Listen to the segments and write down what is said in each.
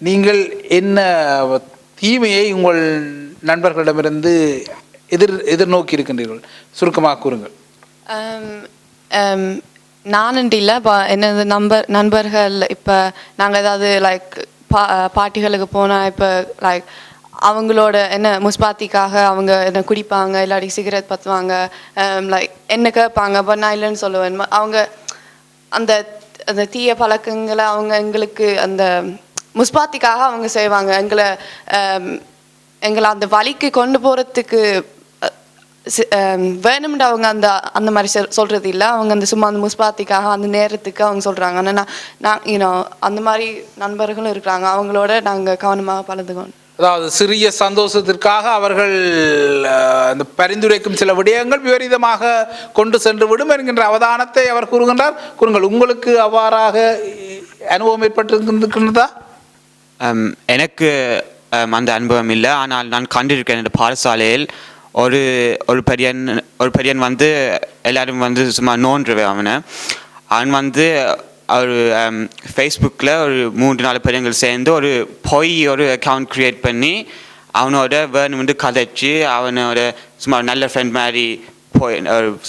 நீங்கள் என்ன தீமையை உங்கள் நண்பர்களிடமிருந்து எதிர்நோக்கி இருக்கின்றீர்கள்? சுருக்கமாக கூறுங்கள். நானுண்டு இல்லை, இப்போ என்னது நண்பர்கள் இப்போ நாங்கள் ஏதாவது லைக் பார்ட்டிகளுக்கு போனால் இப்போ லைக் அவங்களோட என்ன முஸ்பாத்திக்காக அவங்க என்ன குடிப்பாங்க, இல்லாட்டி சிகரெட் பற்றுவாங்க, லைக் என்ன கேட்பாங்க. அப்போ நான் இல்லைன்னு சொல்லுவேன். அவங்க அந்த அந்த தீய பழக்கங்களை அவங்க எங்களுக்கு அந்த முஸ்பாத்திக்காக அவங்க செய்வாங்க. எங்களை அந்த வழிக்கு கொண்டு போகிறதுக்கு வேணும்னு அவங்க அந்த மாதிரி சொல்கிறது இல்லை. அவங்க அந்த சும்மா அந்த முஸ்பாத்திக்காக அந்த நேரத்துக்கு அவங்க சொல்கிறாங்க. ஆனால் நான் அந்த மாதிரி நண்பர்களும் இருக்கிறாங்க. அவங்களோட நாங்கள் கவனமாக பழகுவோம். அதாவது சிறிய சந்தோஷத்திற்காக அவர்கள் அந்த பரிந்துரைக்கும் சில விடயங்கள் விபரீதமாக கொண்டு சென்று விடும் என்கின்ற அவதானத்தை அவர் கூறுகின்றார். கூறுங்கள், உங்களுக்கு அவ்வாறாக அனுபவம் ஏற்பட்டிருக்கின்றதா? எனக்கு அந்த அனுபவம் இல்லை. ஆனால் நான் கண்டிருக்கேன். இந்த பாடசாலையில் ஒரு பெரியன் வந்து எல்லாரும் வந்து சும்மா நோன்றுவேன். அவன் வந்து ஒரு ஃபேஸ்புக்கில் ஒரு 3-4 பெரியங்கள் சேர்ந்து ஒரு அக்கௌண்ட் க்ரியேட் பண்ணி அவனோட வேணுமென்று கதைச்சி அவனோட சும்மா நல்ல ஃப்ரெண்ட் மாதிரி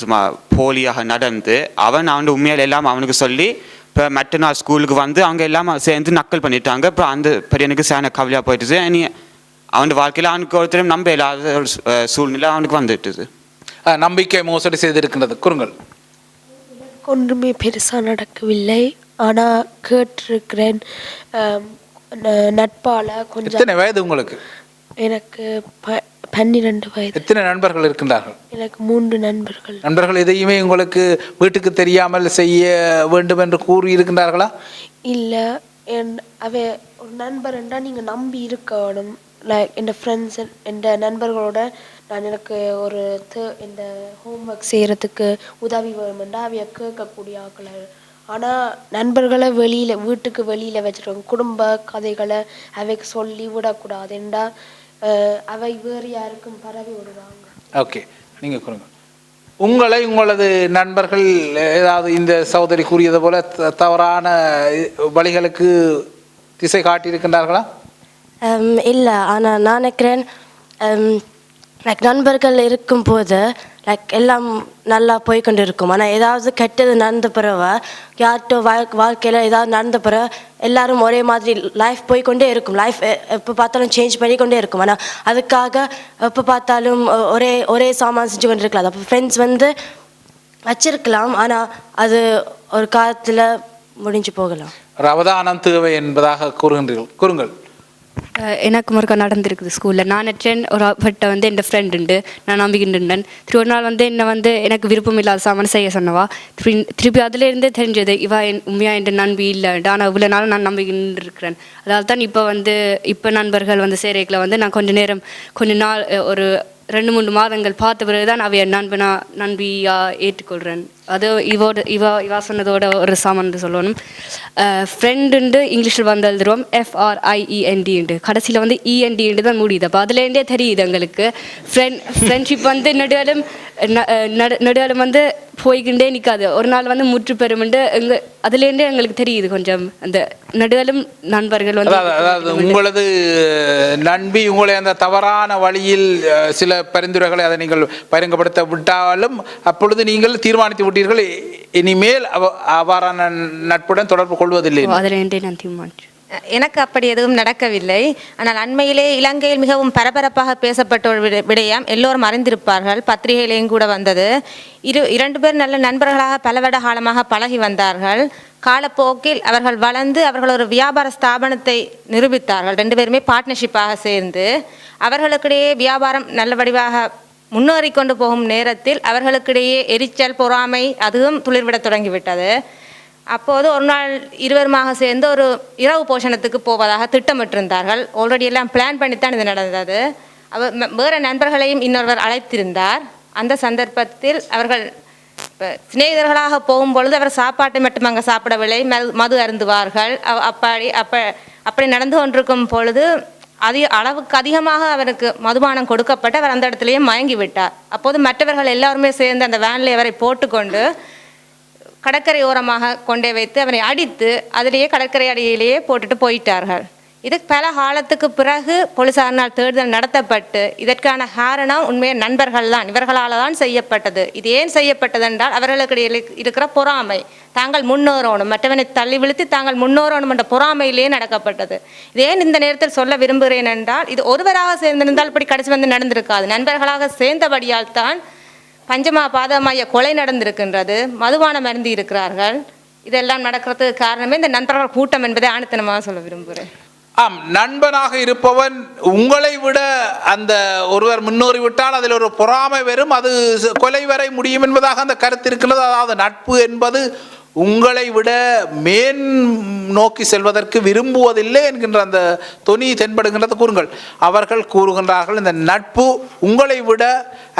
சும்மா போலியாக நடந்து அவன் உண்மையில எல்லாம் அவனுக்கு சொல்லி இப்போ மற்ற நாள் ஸ்கூலுக்கு வந்து அவங்க எல்லாம் சேர்ந்து நக்கல் பண்ணிட்டாங்க. இப்போ அந்த பெரியனுக்கு சேன கவலையாக போயிட்டுது. இனி அவன் வாழ்க்கையில் அவனுக்கு ஒருத்தரும் நம்ப இல்லாத ஒரு சூழ்நிலை அவனுக்கு வந்துட்டுது. நம்பிக்கை மோசடி செய்திருக்கின்றது. கூறுங்கள். ஒன்றுமே பெருசாக நடக்கவில்லை, ஆனால் கேட்டிருக்கிறேன். நட்பால் கொஞ்சம். எத்தனை வயது உங்களுக்கு? எனக்கு 12 வயது. எத்தனை நண்பர்கள் இருக்கின்றார்கள்? எனக்கு 3 நண்பர்கள். நண்பர்கள் எதையுமே உங்களுக்கு வீட்டுக்கு தெரியாமல் செய்ய வேண்டும் என்று கூறி இருக்கின்றார்களா? இல்லை, ஒரு நண்பர் என்றால் நீங்கள் நம்பி இருக்கணும். லைக் என் ஃப்ரெண்ட்ஸ் என் நண்பர்களோட நான் எனக்கு ஒரு இந்த ஹோம்ஒர்க் செய்கிறதுக்கு உதவி வேணுமெண்டா அவைய கேட்கக்கூடிய ஆக்களை. ஆனால் நண்பர்களை வீட்டுக்கு வெளியில் வச்சுருவாங்க. குடும்ப கதைகளை அவைக்கு சொல்லி விடக்கூடாதுண்டா அவை வேறு யாருக்கும் பரவி விடுவாங்க. ஓகே, நீங்கள் கூறுங்க. உங்களது நண்பர்கள் ஏதாவது இந்த சகோதரி கூறியது போல தவறான வழிகளுக்கு திசை காட்டியிருக்கின்றார்களா? இல்லை, ஆனால் நான் நினைக்கிறேன் லைக் நண்பர்கள் இருக்கும்போது லைக் எல்லாம் நல்லா போய்கொண்டு இருக்கும். ஆனால் ஏதாவது கெட்டது நடந்த பிறகு யார்கிட்ட வாழ்க்கையில் ஏதாவது நடந்த பிறகு எல்லாரும் ஒரே மாதிரி லைஃப் போய்கொண்டே இருக்கும். லைஃப் எப்போ பார்த்தாலும் சேஞ்ச் பண்ணிக்கொண்டே இருக்கும். ஆனால் அதுக்காக எப்போ பார்த்தாலும் ஒரே சாமான் செஞ்சு கொண்டு இருக்கலாம். அப்போ ஃப்ரெண்ட்ஸ் வந்து வச்சிருக்கலாம், ஆனால் அது ஒரு காலத்தில் முடிஞ்சு போகலாம். ஒரு அவதானம் தேவை என்பதாக கூறுகின்றீர்கள். கூறுங்கள். எனக்கு முருகா நடந்திருக்குது ஸ்கூலில். நான் நினச்சேன் ஒரு பட்ட வந்து என் ஃப்ரெண்ட் உண்டு, நான் நம்பிக்கிட்டுருந்தேன். ஒரு நாள் வந்து என்னை வந்து எனக்கு விருப்பம் இல்லாத சாமான் செய்ய சொன்னவா. திருப்பி அதிலேருந்தே தெரிஞ்சது இவா உண்மையாக என் நம்பி இல்லைன்ட்டு. ஆனால் இவ்வளோ நாள் நான் நம்பிக்கிட்டு இருக்கிறேன். அதனால தான் இப்போ நண்பர்கள் வந்து சேரைக்கில் வந்து நான் கொஞ்ச நாள் ஒரு 2-3 மாதங்கள் பார்த்த பிறகு தான் அவைய நண்பியாக ஏற்றுக்கொள்கிறேன். அது இவா சொன்னதோட ஒரு சாமான் சொல்லணும். ஃப்ரெண்டுண்டு இங்கிலீஷில் வந்து எழுதுகிறோம் FRIEND. கடைசியில் வந்து END தான் முடியுது. அப்போ அதுலேருந்தே தெரியுது எங்களுக்கு ஃப்ரெண்ட்ஷிப் வந்து நடுவாலும் வந்து போய்கிட்டே நிற்காது. ஒரு நாள் வந்து முற்று பெறும்ண்டு அதுலேருந்தே எங்களுக்கு தெரியுது. கொஞ்சம் அந்த நடுவாலும் நண்பர்கள் வந்து அதாவது உங்களது நண்பி உங்களை அந்த தவறான வழியில் சில பரிந்துரைகளை அதை நீங்கள் பரிங்கப்படுத்த விட்டாலும் அப்பொழுது நீங்கள் தீர்மானித்து விட்டீர்கள் இனிமேல் அவ்வாறான நட்புடன் தொடர்பு கொள்வதில்லை. அதிலேருந்தே நான் தீர்மானிச்சேன். எனக்கு அப்படி எதுவும் நடக்கவில்லை. ஆனால் அண்மையிலே இலங்கையில் மிகவும் பரபரப்பாக பேசப்பட்ட ஒரு விடயம் எல்லோரும் அறிந்திருப்பார்கள், பத்திரிகையிலேயும் கூட வந்தது. 2 பேர் நல்ல நண்பர்களாக பல வருட காலமாக பழகி வந்தார்கள். காலப்போக்கில் அவர்கள் வளர்ந்து அவர்கள் ஒரு வியாபார ஸ்தாபனத்தை நிரூபித்தார்கள். 2 பேருமே பார்ட்னர்ஷிப்பாக சேர்ந்து அவர்களுக்கிடையே வியாபாரம் நல்ல வடிவாக முன்னேறி கொண்டு போகும் நேரத்தில் அவர்களுக்கிடையே எரிச்சல், பொறாமை அதுவும் துளிர்விட தொடங்கிவிட்டது. அப்போது ஒரு நாள் இருவருமாக சேர்ந்து ஒரு இரவு போஷணத்துக்கு போவதாக திட்டமிட்டிருந்தார்கள். ஆல்ரெடி எல்லாம் பிளான் பண்ணித்தான் இது நடந்தது. வேறு நண்பர்களையும் இன்னொருவர் அழைத்திருந்தார். அந்த சந்தர்ப்பத்தில் அவர்கள் சிநேகிதர்களாக போகும்பொழுது அவர் சாப்பாட்டை மட்டும் அங்கே சாப்பிடவில்லை, மது அருந்துவார்கள். அப்படி நடந்து கொண்டிருக்கும் பொழுது அளவுக்கு அதிகமாக அவருக்கு மதுபானம் கொடுக்கப்பட்டு அவர் அந்த இடத்துலையே மயங்கி விட்டார். அப்போது மற்றவர்கள் எல்லாருமே சேர்ந்து அந்த வேனில் அவரை போட்டுக்கொண்டு கடற்கரை ஓரமாக கொண்டே வைத்து அவரை அடித்து அதிலேயே கடற்கரை அடியிலேயே போட்டுட்டு போயிட்டார்கள். இது பல காலத்துக்கு பிறகு போலீசாரினால் தேடுதல் நடத்தப்பட்டு இதற்கான காரணம் உண்மையை நண்பர்கள் தான், இவர்களால் தான் செய்யப்பட்டது. இது ஏன் செய்யப்பட்டது என்றால் அவர்களுக்கு இடையில் இருக்கிற பொறாமை, தாங்கள் முன்னேறணும், மற்றவனை தள்ளி விழுத்தி தாங்கள் முன்னேறணும் என்ற பொறாமையிலேயே நடக்கப்பட்டது. இது ஏன் இந்த நேரத்தில் சொல்ல விரும்புகிறேன் என்றால் இது ஒருவராக சேர்ந்திருந்தால் இப்படி கடைசி வந்து நடந்திருக்காது. நண்பர்களாக சேர்ந்தபடியால் தான் பஞ்சமா பாதமாய கொலை நடந்திருக்கின்றது, மதுபானம் அருந்தி இருக்கிறார்கள். இதெல்லாம் நடக்கிறதுக்கு காரணமே இந்த நண்பர்கள் கூட்டம் என்பதை ஆணித்தனமாக சொல்ல விரும்புகிறேன். ஆம், நண்பனாக இருப்பவன் உங்களை விட அந்த ஒருவர் முன்னேறி விட்டால் அதில் ஒரு பொறாமை வரும், அது கொலை வரை முடியும் என்பதாக அந்த கருத்து இருக்கிறது. அதாவது நட்பு என்பது உங்களை விட மேன் நோக்கி செல்வதற்கு விரும்புவதில்லை என்கின்ற அந்த தொனி தென்படுகின்றது. கூறுங்கள். அவர்கள் கூறுகின்றார்கள் இந்த நட்பு உங்களை விட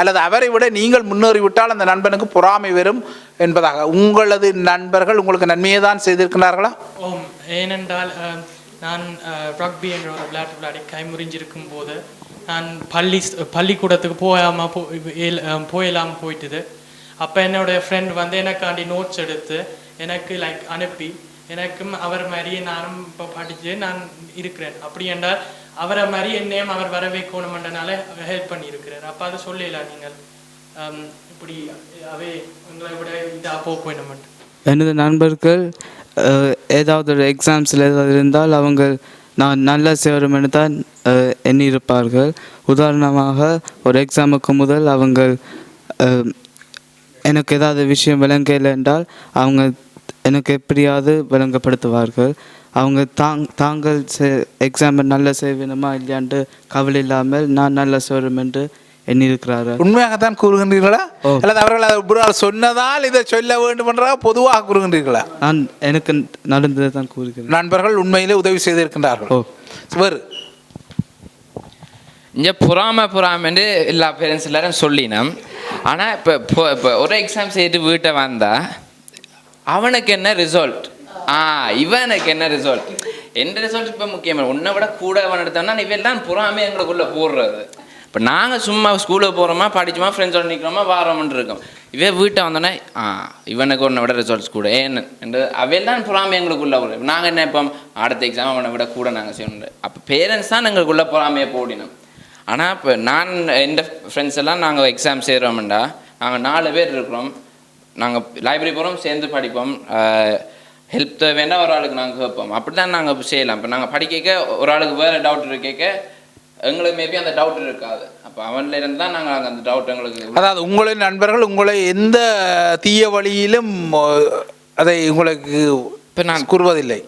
அல்லது அவரை விட நீங்கள் முன்னேறிவிட்டால் அந்த நண்பனுக்கு பொறாமை வரும் என்பதாக. உங்களது நண்பர்கள் உங்களுக்கு நன்மையை தான் செய்திருக்கிறார்களா? ஏனென்றால் நான் ரக்பி என்ற ஒரு விளையாட்டு விளையாடி கைமுறிஞ்சிருக்கும் போது நான் பள்ளிக்கூடத்துக்கு போயலாம் போயிட்டுது. அப்போ என்னுடைய ஃப்ரெண்ட் வந்து எனக்காண்டி நோட்ஸ் எடுத்து எனக்கு அனுப்பி எனக்கும் அவர் மாதிரியே நானும் இப்போ படித்து நான் இருக்கிறேன். அப்படி என்றால் அவரை மாதிரி என்னையும் அவர் வர வைக்கணுமென்றனால ஹெல்ப் பண்ணியிருக்கிறார். அப்போ அதை சொல்லலாம் நீங்கள் இப்படி அவை உங்களை விட இதாக போயிடமாட்டேன். எனது நண்பர்கள் ஏதாவது ஒரு எக்ஸாம்ஸில் ஏதாவது இருந்தால் அவங்க நான் நல்லா செய்வேன் தான் எண்ணியிருப்பார்கள். உதாரணமாக ஒரு எக்ஸாமுக்கு முதல் அவங்க எனக்கு ஏதாவது விஷயம் விளங்கலை என்றால் அவங்க எனக்கு எப்படியாவது விளங்கப்படுத்துவார்கள். அவங்க தாங்கள் எக்ஸாமை நல்லா செய்வேணுமா இல்லையாண்டு கவலை இல்லாமல் நான் நல்லா செய்வேன் என்று எண்ணியிருக்கிறார்கள். உண்மையாகத்தான் கூறுகின்றீர்களா அல்லது அவர்கள் சொன்னதால் இதை சொல்ல வேண்டும் என்றால் பொதுவாக கூறுகின்றீர்களா? நான் எனக்கு நடந்ததை தான் கூறுகிறேன். நண்பர்கள் உண்மையிலே உதவி செய்திருக்கின்றார்கள். இங்கே பொறாமன்னு எல்லா பேரண்ட்ஸ் எல்லாரும் சொல்லினோம். ஆனால் இப்போ ஒரு எக்ஸாம் செய்துட்டு வீட்டை வந்தால் அவனுக்கு என்ன ரிசல்ட், இவனுக்கு என்ன ரிசல்ட், எந்த ரிசல்ட் இப்போ முக்கியமான உன்னை விட கூட அவன் எடுத்தோம்னா இவெல்லாம் பொறாமை எங்களுக்குள்ளே போடுறது. இப்போ நாங்கள் சும்மா ஸ்கூலுக்கு போகிறோமா படிச்சோமா ஃப்ரெண்ட்ஸோட நிற்கிறோமா வாரோம்னு இருக்கோம். இவன் வீட்டை வந்தோடனே இவனுக்கு ஒன்றை விட ரிசல்ட்ஸ் கூட ஏன்னு என்று அவையெல்லாம் பொறாமை எங்களுக்குள்ளே வரும். நாங்கள் என்ன இப்போ அடுத்த எக்ஸாம் அவனை விட கூட நாங்கள் செய்யணும். அப்போ பேரண்ட்ஸ் தான் எங்களுக்குள்ளே பொறாமையை போடினோம். ஆனால் இப்போ நான் எந்த ஃப்ரெண்ட்ஸ் எல்லாம் நாங்கள் எக்ஸாம் செய்கிறோம்டா நாங்கள் 4 பேர் இருக்கிறோம். நாங்கள் லைப்ரரி போகிறோம், சேர்ந்து படிப்போம், ஹெல்ப் தேவைன்னா ஒரு ஆளுக்கு நாங்கள் கேட்போம். அப்படி தான் நாங்கள் செய்யலாம். இப்போ நாங்கள் படிக்க ஒரு ஆளுக்கு வேறு டவுட் கேட்க எங்களுக்கு மேபி அந்த டவுட் இருக்காது. அப்போ அவன்ல இருந்து தான் நாங்கள் அந்த டவுட் எங்களுக்கு. அதாவது உங்களின் நண்பர்கள் உங்களை எந்த தீய வழியிலும் அதை உங்களுக்கு இப்போ நான் கூறுவதில்லை.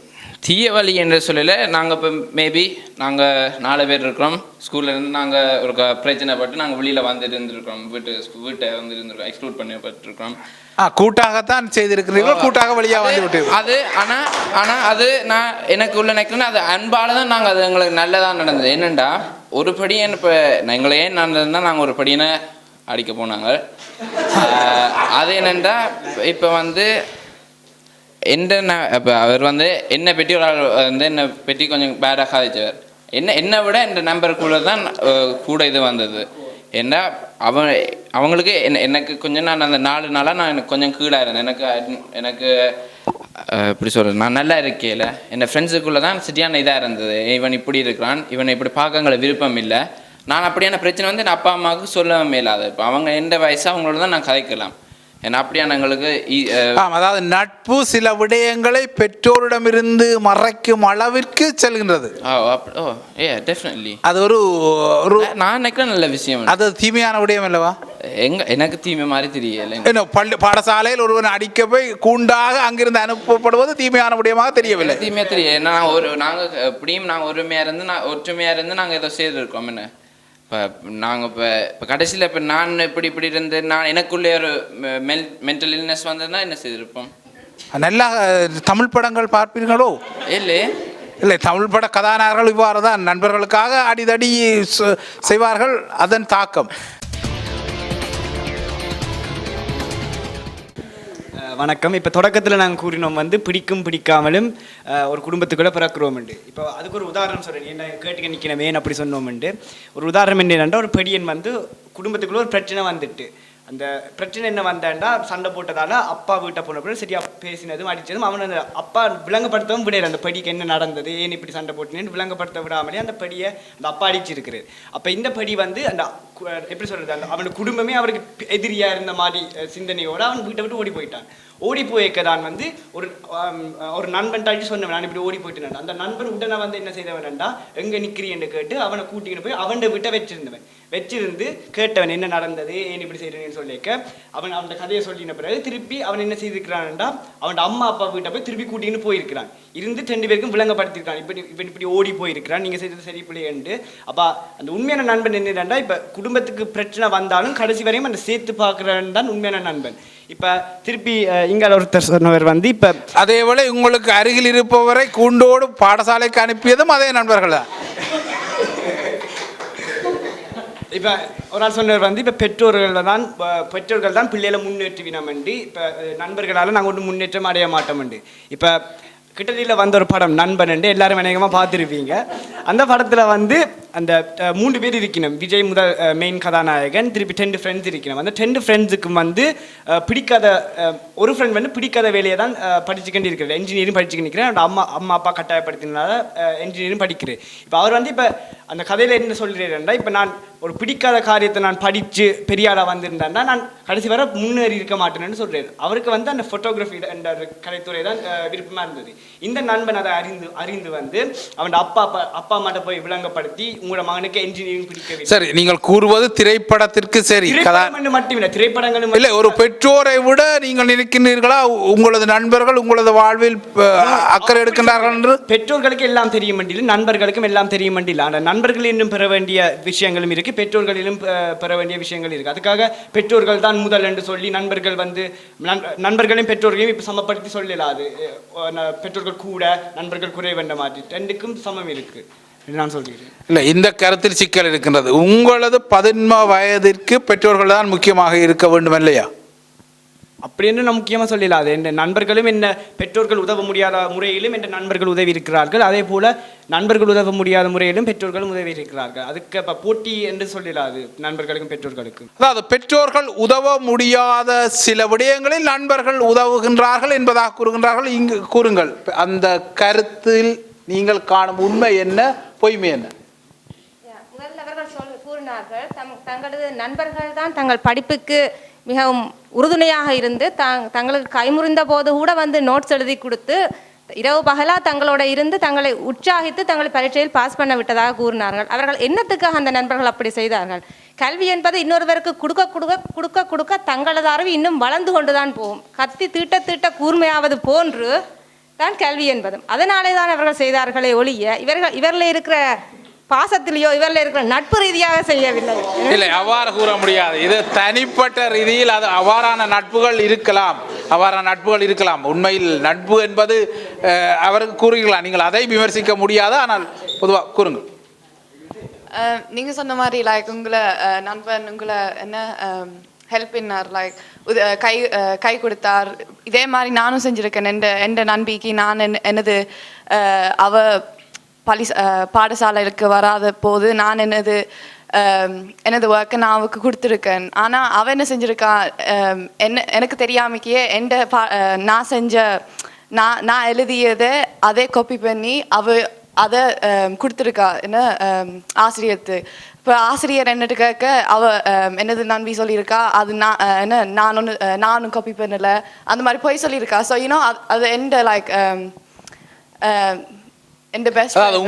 தீய வழி என்று சொல்லல. நாங்கள் இப்போ மேபி நாங்கள் 4 பேர் இருக்கிறோம். ஸ்கூல்லேருந்து நாங்கள் ஒரு பிரச்சனைப்பட்டு நாங்கள் வெளியில் வந்துட்டு இருந்திருக்கிறோம், வீட்டை வந்து இருந்திருக்கோம், எக்ஸ்க்ளூட் பண்ணப்பட்டிருக்கிறோம். கூட்டாகத்தான் செய்திருக்கிறீர்கள், கூட்டாக வழியாக வந்து விட்டு அது. ஆனால் அது நான் எனக்கு உள்ள நினைக்கிறேன்னா அது அன்பால் தான் நாங்கள் அது எங்களுக்கு நல்லதாக நடந்தது. என்னென்னா ஒரு படியன் இப்போ எங்களை ஏன் நடந்ததுன்னா நாங்கள் ஒரு படியனை அடிக்க போனாங்க. அது என்னென்னா இப்போ வந்து இப்போ அவர் வந்து என்னை பற்றி ஒரு ஆள் வந்து என்னை பற்றி கொஞ்சம் பேடாக சாதிச்சவர். என்னை விட இந்த நம்பருக்குள்ளே தான் கூட இது வந்தது. ஏன்னா அவங்களுக்கு எனக்கு கொஞ்சம் நான் அந்த 4 நாளாக நான் எனக்கு கொஞ்சம் கீழாக இருந்தேன். எனக்கு இப்படி சொல்கிறேன், நான் நல்லா இருக்கையில் என் ஃப்ரெண்ட்ஸுக்குள்ளே தான் சரியான இதாக இருந்தது. இவன் இப்படி இருக்கிறான், இவனை இப்படி பார்க்கங்களை விருப்பம் இல்லை. நான் அப்படியான பிரச்சனை வந்து என் அப்பா அம்மாவுக்கு சொல்லவே இல்லாது. இப்போ அவங்க எந்த வயசாக அவங்களோட தான் நான் கதைக்கலாம். ஏன்னா அப்படியான எங்களுக்கு அதாவது நட்பு சில விடயங்களை பெற்றோரிடமிருந்து மறைக்கும் அளவிற்கு செல்கின்றது. அது ஒரு நான் நினைக்கிறேன் நல்ல விஷயம். அது தீமையான விடயம் அல்லவா? எனக்கு தீமை மாதிரி தெரியல. பாடசாலையில் ஒருவன் அடிக்க போய் கூண்டாக அங்கிருந்து அனுப்பப்படுவது தீமையான விடயமாக தெரியவில்லை. தீமையா தெரியும். நாங்கள் எப்படியும் நாங்கள் ஒற்றுமையாக இருந்து நாங்கள் ஏதோ செய்திருக்கோம். என்ன இப்போ நாங்கள் இப்போ கடைசியில் இப்போ நான் இப்படி இருந்து நான் எனக்குள்ளே ஒரு மென்டல் இல்னஸ் வந்ததுன்னா என்ன செய்திருப்போம்? நல்லா தமிழ் படங்கள் பார்ப்பீர்களோ? இல்லை, தமிழ் பட கதாநாயகர்கள் இவ்வாறு தான் நண்பர்களுக்காக அடிதடி செய்வார்கள். அதன் தாக்கம். வணக்கம். இப்போ தொடக்கத்தில் நாங்கள் கூறினோம் வந்து பிடிக்கும் பிடிக்காமலும் ஒரு குடும்பத்துக்குள்ளே பிறக்கிறோம்ண்டு. இப்போ அதுக்கு ஒரு உதாரணம் சொல்கிறேன். என்ன கேட்டுக்க நிற்கணுமேன்னு அப்படி சொன்னோம்ண்டு ஒரு உதாரணம் என்னென்னா ஒரு பெடியன் வந்து குடும்பத்துக்குள்ளே ஒரு பிரச்சனை வந்துட்டு அந்த பிரச்சனை என்ன வந்தேன்டா சண்டை போட்டதால அப்பா வீட்டை போன பிறகு சரியா பேசினதும் அடித்ததும் அவன் அந்த அப்பா விளங்கப்படுத்தவும் விடையில அந்த படிக்கு என்ன நடந்தது ஏன் இப்படி சண்டை போட்டினேன்னு விளங்கப்படுத்த விடாமலே அந்த படியை அந்த அப்பா அடிச்சிருக்கிறது. அப்போ இந்த படி வந்து அந்த எப்படி சொல்றது அந்த அவனுக்கு குடும்பமே அவருக்கு எதிரியா இருந்த மாதிரி சிந்தனையோடு அவன் வீட்டை விட்டு ஓடி போயிட்டான். ஓடி போய்க்கதான் வந்து ஒரு நண்பன் தாட்டி சொன்னவன் நான் இப்படி ஓடி போயிட்டு அந்த நண்பன் உடனே வந்து என்ன செய்தவன்டா எங்க நிற்கிறீன்னு கேட்டு அவனை கூட்டிகிட்டு போய் அவன் வீட்டை வச்சிருந்து கேட்டவன் என்ன நடந்தது ஏன் இப்படி செய்யறேன்னு சொல்லிக்க அவன் கதையை சொல்லின பிறகு திருப்பி அவன் என்ன செய்திருக்கிறான்டா அவன் அம்மா அப்பா வீட்டை போய் திருப்பி கூட்டின்னு போயிருக்கிறான். இருந்து 2 பேருக்கும் விளங்கப்படுத்திருக்கான் இப்படி ஓடி போயிருக்கிறான் நீங்க செய்தது சரி பிள்ளைண்டு. அப்ப அந்த உண்மையான நண்பன் என்னடா இப்ப குடும்பத்துக்கு பிரச்சனை வந்தாலும் கடைசி வரையும் அந்த சேர்த்து பார்க்கிறவன் தான் உண்மையான நண்பன். இப்ப திருப்பி இங்க ஒருத்தர் சொன்னவர் வந்து இப்ப அதேவேளை உங்களுக்கு அருகில் இருப்பவரை கூண்டோடு பாடசாலைக்கு அனுப்பியதும் அதே நண்பர்கள் தான். இப்ப ஒரு ஆள் சொன்னவர் வந்து இப்ப பெற்றோர்கள் தான் பிள்ளைகளை முன்னேற்றுவினோம் என்று இப்ப நண்பர்களால நாங்கள் ஒன்றும் முன்னேற்றம் அடைய மாட்டோம். இப்ப கிட்டத்தட்ட வந்த ஒரு படம் நண்பன் எல்லாரும் அநேகமாக பார்த்துருப்பீங்க. அந்த படத்தில் வந்து அந்த 3 பேர் இருக்கணும். விஜய் முதல் மெயின் கதாநாயகன், திருப்பி 10 ஃப்ரெண்ட்ஸ் இருக்கணும். அந்த 10 ஃப்ரெண்ட்ஸுக்கு வந்து பிடிக்காத ஒரு ஃப்ரெண்ட் வந்து பிடிக்காத வேலையை தான் படிச்சுக்கிட்டு இருக்கிறது. என்ஜினியரிங் படிச்சுக்கிட்டு இருக்கிறேன். அம்மா அப்பா கட்டாயப்படுத்தினால என்ஜினியரிங் படிக்கிறேன். இப்போ அவர் வந்து இப்போ அந்த கதையில் என்ன சொல்கிறேன்டா இப்போ நான் ஒரு பிடிக்காத காரியத்தை நான் படித்து பெரிய ஆளாக வந்திருந்தேன்னா நான் கடைசி வர முன்னேறி இருக்க மாட்டேன்னு சொல்கிறேன். அவருக்கு வந்து அந்த ஃபோட்டோகிராஃபி என்ற கலைத்துறை தான் விருப்பமாக இருந்தது. இந்த நண்பன் அதை அறிந்து வந்து அவன் அப்பா அம்மாட்ட போய் விளங்கப்படுத்தி உங்களோட மகனுக்கு என்ஜினியரிங் பிடிக்கவில்லை. சரி, நீங்கள் கூறுவது திரைப்படத்திற்கு சரி மட்டுமில்லை, திரைப்படங்களும் இல்லை. ஒரு பெற்றோரை விட நீங்கள் நினைக்கின்றீர்களா உங்களது நண்பர்கள் உங்களது வாழ்வில் அக்கறை எடுக்கின்றார்கள் என்று? பெற்றோர்களுக்கு எல்லாம் தெரியும் மண்டியில் நண்பர்களுக்கும் எல்லாம் தெரியும் மண்டியில். ஆனால் நண்பர்கள் இன்னும் பெற வேண்டிய விஷயங்களும் இருக்கு, பெற்றோர்களிலும் பெற வேண்டிய விஷயங்கள் இருக்கு. அதுக்காக பெற்றோர்கள் தான் முதல் என்று சொல்லி நண்பர்கள் வந்து நண்பர்களையும் பெற்றோர்களையும் இப்போ சமப்படுத்தி சொல்லலாது. பெற்றோர்கள் கூட நண்பர்கள் குறைவென்ற மாதிரி 2க்கும் சமம் இருக்கு நான் சொல்கிறேன். இல்லை, இந்த கருத்தில் சிக்கல் இருக்கின்றது. உங்களது 11 வயதிற்கு பெற்றோர்கள் தான் முக்கியமாக இருக்க வேண்டும் இல்லையா? அப்படின்னு நான் முக்கியமாக சொல்லலாது. என் நண்பர்களும் என்ன பெற்றோர்கள் உதவ முடியாத முறையிலும் என் நண்பர்கள் உதவி இருக்கிறார்கள். அதே போல நண்பர்கள் உதவ முடியாத முறையிலும் பெற்றோர்களும் உதவி இருக்கிறார்கள். அதுக்கு இப்போ போட்டி என்று சொல்லலாது நண்பர்களுக்கும் பெற்றோர்களுக்கும். அதாவது பெற்றோர்கள் உதவ முடியாத சில விடயங்களில் நண்பர்கள் உதவுகின்றார்கள் என்பதாக கூறுகின்றார்கள். இங்கு கூறுங்கள், அந்த கருத்தில் நீங்கள் காணும் உண்மை என்ன, பொய்மை என்ன? முதல்ல அவர்கள் கூறினார்கள் தங்களது நண்பர்கள் தான் தங்கள் படிப்புக்கு மிகவும் உறுதுணையாக இருந்து தங்களுக்கு கைமுறிந்த போது கூட வந்து நோட்ஸ் எழுதி கொடுத்து இரவு பகலா தங்களோட இருந்து தங்களை உற்சாகித்து தங்களை பரீட்சையில் பாஸ் பண்ண விட்டதாக கூறினார்கள். அவர்கள் என்னத்துக்காக அந்த நண்பர்கள் அப்படி செய்தார்கள்? கல்வி என்பது இன்னொருவருக்கு கொடுக்க தங்களது அறிவு இன்னும் வளர்ந்து கொண்டுதான் போகும். கத்தி தீட்ட கூர்மையாவது போன்று தான் கல்வி என்பதும். அதனாலே தான் அவர்கள் செய்தார்களே ஒழிய இவர்களில் இருக்கிற பாசத்திலேயோ இவரில் இருக்கிற நட்பு ரீதியாக செய்யவில்லை. இல்லை, அவ்வாறு கூற முடியாது. இது தனிப்பட்ட ரீதியில் அது அவ்வாறான நட்புகள் இருக்கலாம். உண்மையில் நட்பு என்பது அவருக்கு கூறுகிறார், நீங்கள் அதை விமர்சிக்க முடியாது. ஆனால் பொதுவாக கூறுங்கள். நீங்கள் சொன்ன மாதிரி லைக் உங்களை நண்பன் உங்களை என்ன ஹெல்ப் பண்ணார், லைக் கை கொடுத்தார். இதே மாதிரி நானும் செஞ்சுருக்கேன். என் நண்பிக்கு நான் எனது அவ பாடசாலைக்கு வராத போது நான் எனது ஒர்க்கை நான் அவளுக்கு கொடுத்துருக்கேன். ஆனால் அவள் என்ன செஞ்சுருக்கா, எனக்கு தெரியாமக்கே நான் எழுதியதை அதே காப்பி பண்ணி அதை கொடுத்துருக்கா என்ன ஆசிரியருக்கு. இப்போ ஆசிரியர் என்னட்டு கேட்க என்னது நம்பி சொல்லியிருக்கா, அது நானும் காப்பி பண்ணலை, அந்த மாதிரி போய் சொல்லியிருக்கா. ஸோ யூனோ அது லைக்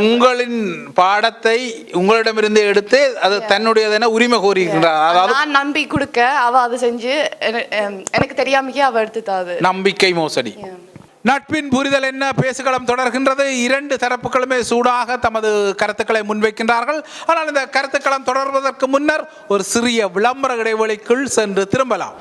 உங்களின் பாடத்தை உங்களிடமிருந்து எடுத்து அது தன்னுடையதென உரிமை கோருகின்றார். அதாவது நான் நம்பி கொடுக்க அவ அதை செஞ்சு எனக்கு தெரியாமக்கே அவ எடுத்துட்டாது. நம்பிக்கை மோசடி. நட்பின் புரிதல் என்ன பேசுகளம் தொடர்கின்றது. 2 தரப்புகளுமே சூடாக தமது கருத்துக்களை முன்வைக்கின்றார்கள். ஆனால் இந்த கருத்துக்களம் தொடர்வதற்கு முன்னர் ஒரு சிறிய விளம்பர இடைவெளிக்குள் சென்று திரும்பலாம்.